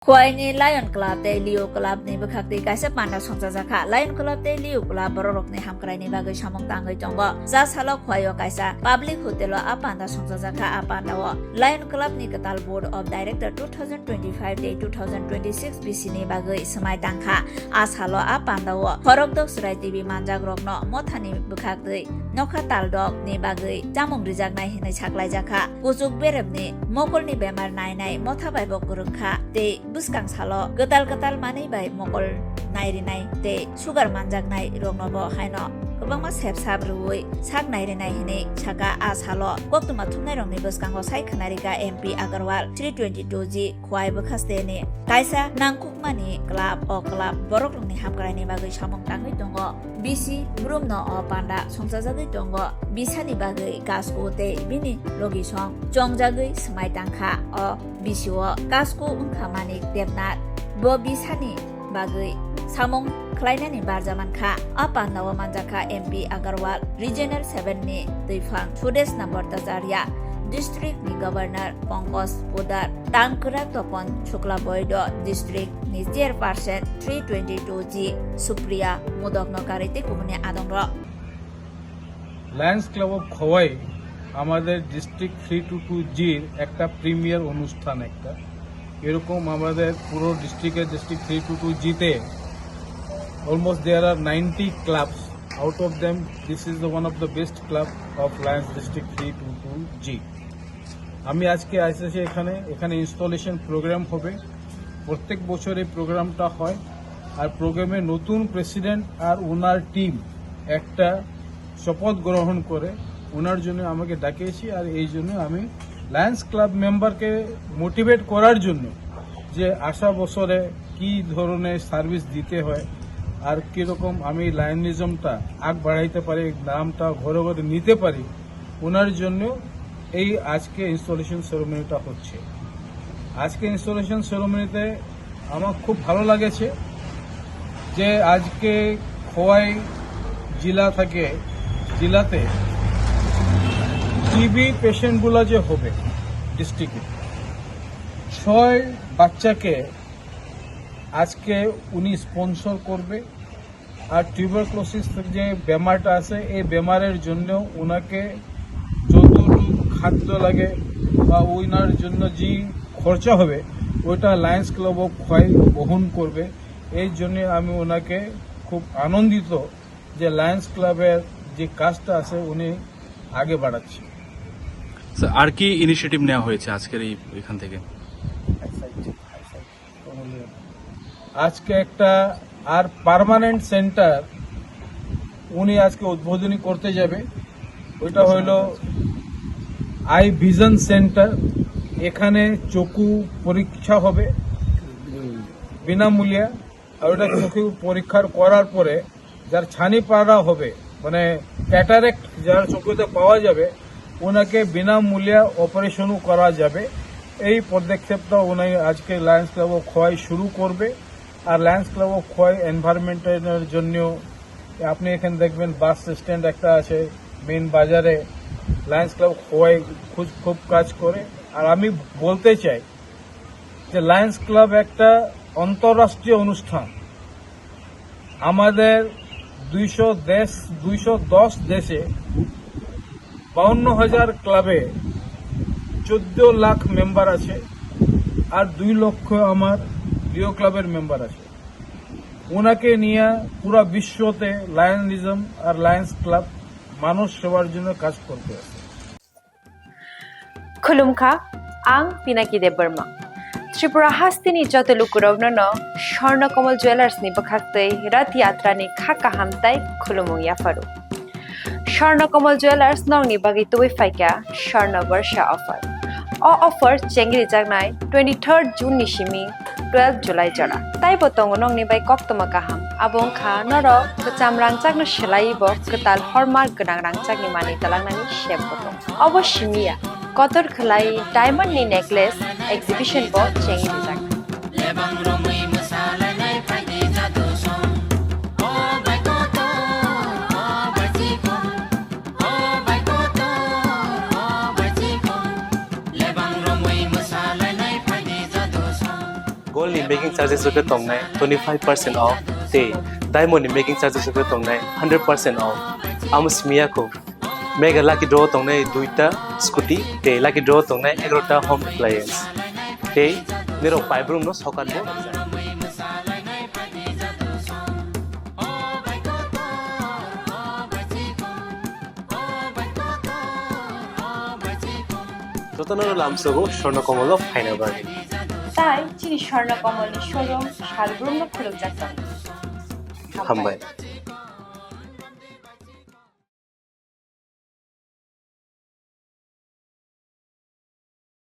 Kuaini Lion Club de Leo Club ni bekhakti kaisa panda songjaka Lion Club de Leo Club borok ni hamkrai ni bagai samong tangai tongo ja salo khwayo kaisa public hotel a panda songjaka a panda wo Lion Club ni ketal board of director 2025 de 2026 BC ni bagai samai tangkha a salo a panda wo horok dok srai tv manjak rokno mothani bekhakti nokha taldok ni bagai jamong rijak nai hinai saklai jaka kujuk berem ni mokol ni bemar nai nai motha bai bo kurungkha te buskang salo getal mani bai mokol nairi nai te sugar manjak nai rongno bo haino kobangma sep ruwi sak nairi nai hine saka a salo koktuma thumnai rongni buskang ho sai khanarika MP Agarwal 322 ji khwai bokhaste ni kaisa nangkukmani club borok rongni hamkrai ni bagai samong tangai tongo BC brumno o panda songsajagai tongo bisani bagai kasko te bini logi song jongjagoi smai tangkha o BC o kasko ungkhamani devnat bo bisani bagai samong khlainani barjaman kha apanda manjaka MP Agarwal Regional 7 ni Tuifang Sudes number Tajaria District ni Governor Pongkos Pudar Tangkurak Topon Chukla Boydo District ni Chairperson 322 G Supriya Mudokno Karite Kumune Adongro Lions club of Khowai আমাদের district 322 জির একটা premier অনুষ্ঠান একটা এরকম আমাদের পুরো district 322 জিতে almost there are 90 clubs out of them this is one of the best club of Lions district 322 G আমি আজকে এসেছি এখানে ইনস্টলেশন প্রোগ্রাম হবে প্রত্যেক বছর এই প্রোগ্রামটা হয় আর প্রোগ্রামে নতুন প্রেসিডেন্ট আর ওনার টিম একটা শপথ গ্রহণ করে ওনার জন্য আমাকে ডাকিয়েছি আর এই জন্য আমি লায়ন্স ক্লাব মেম্বারকে মোটিভেট করার জন্য যে আসা বছরে কি ধরনের সার্ভিস দিতে হয় আর কিরকম আমি লায়নিজমটা আগ বাড়াইতে পারি নামটা ঘরে ঘরে নিতে পারি ওনার জন্য এই আজকে ইনস্টলেশন সেরেমনিটা হচ্ছে আজকে ইনস্টলেশন সেরেমনিতে আমার খুব ভালো লাগেছে যে আজকে খোয়াই জেলাতে টিবি পেশেন্টগুলো যে হবে ডিস্ট্রিক্টে 6 বাচ্চাকে আজকে উনি স্পন্সর করবে আর টিউবারকুলোসিস যে বেমারটা আছে এই বেমারের জন্য ওনাকে যতটুকু খাদ্য লাগে বা ওনার জন্য যে খরচা হবে ওইটা লায়ন্স ক্লাব অফ খোয়াই বহন করবে এই জন্য আমি ওনাকে খুব আনন্দিত যে লায়ন্স ক্লাবের যে কাজটা আছে উনি আগে বাড়াচ্ছে আর কি ইনিশিয়েটিভ নেওয়া হয়েছে আজকের এখান থেকে আজকে একটা আর পার্মানেন্ট সেন্টার উনি আজকে উদ্বোধনী করতে যাবে ওইটা হইল আই ভিশন সেন্টার এখানে চক্ষু পরীক্ষা হবে বিনামূল্যে আর ওটা চক্ষু পরীক্ষা করার পরে যার ছানি পাড়া হবে মানে ক্যাটারেক্ট যার চোখেতে পাওয়া যাবে ওনাকে বিনামূল্যে অপারেশনও করা যাবে এই পদক্ষেপটা উনি আজকে লায়ন্স ক্লাব অফ খোয়াই শুরু করবে আর লায়ন্স ক্লাব অফ খোয়াই এনভায়রনমেন্টের জন্য আপনি এখানে দেখবেন বাস স্ট্যান্ড একটা আছে মেইন বাজারে লায়ন্স ক্লাব খোয়াই খুব কাজ করে আর আমি বলতে চাই যে লায়ন্স ক্লাব একটা আন্তর্রাষ্ট্রীয় অনুষ্ঠান আমাদের 210 দেশে 52,000 ক্লাবে 14 লাখ মেম্বার আছে আর 2 লক্ষ আমার লিও ক্লাবের মেম্বার আছে ওনাকে নিয়ে পুরা বিশ্বতে লায়নিজম আর লায়ন্স ক্লাব মানুষ সেবার জন্য কাজ করতে আছে खुलुमखा आं पिनाकी देब बर्मा त्रिपुरा हास्तिनि जतलुकुरावनो स्वर्णकमल ज्वेलार्सनि बखाक्तै रथ यात्रानि खाका हामताय खुलुमु याफारु स्वर्णकमल ज्वेलार्स नंनि बागै तुबै फाइका स्वर्ण वर्षा ऑफर चेंगरि जागनाय 23 जून निसिमी 12 जुलाई जरा ताइ बतंग नंनि बाय कक्तमा गाहाम आबुं खा नर कचाम रांचागनो सेलाइबो कताल हरमार्क गोनां रांचागनि मानि तलांनानि शेप बतंग अवश्यमिया कतर खलाई डायमंड नि नेकलेस एग्जिबिशन बो चेंगि जाग gold ni making charges joke tongnai 25% off te diamond ni making charges joke tongnai 100% off amos mia ko mega lucky draw tongnai duita scooty te lucky draw tongnai 11ta home appliance te niro paibrum no sokan bo যতনর লামসগো Swarnakamal final বার্গেন তাই চিনি Swarnakamal showroom শালগ্রাম খুলুক যাচ্ছেন হামবাই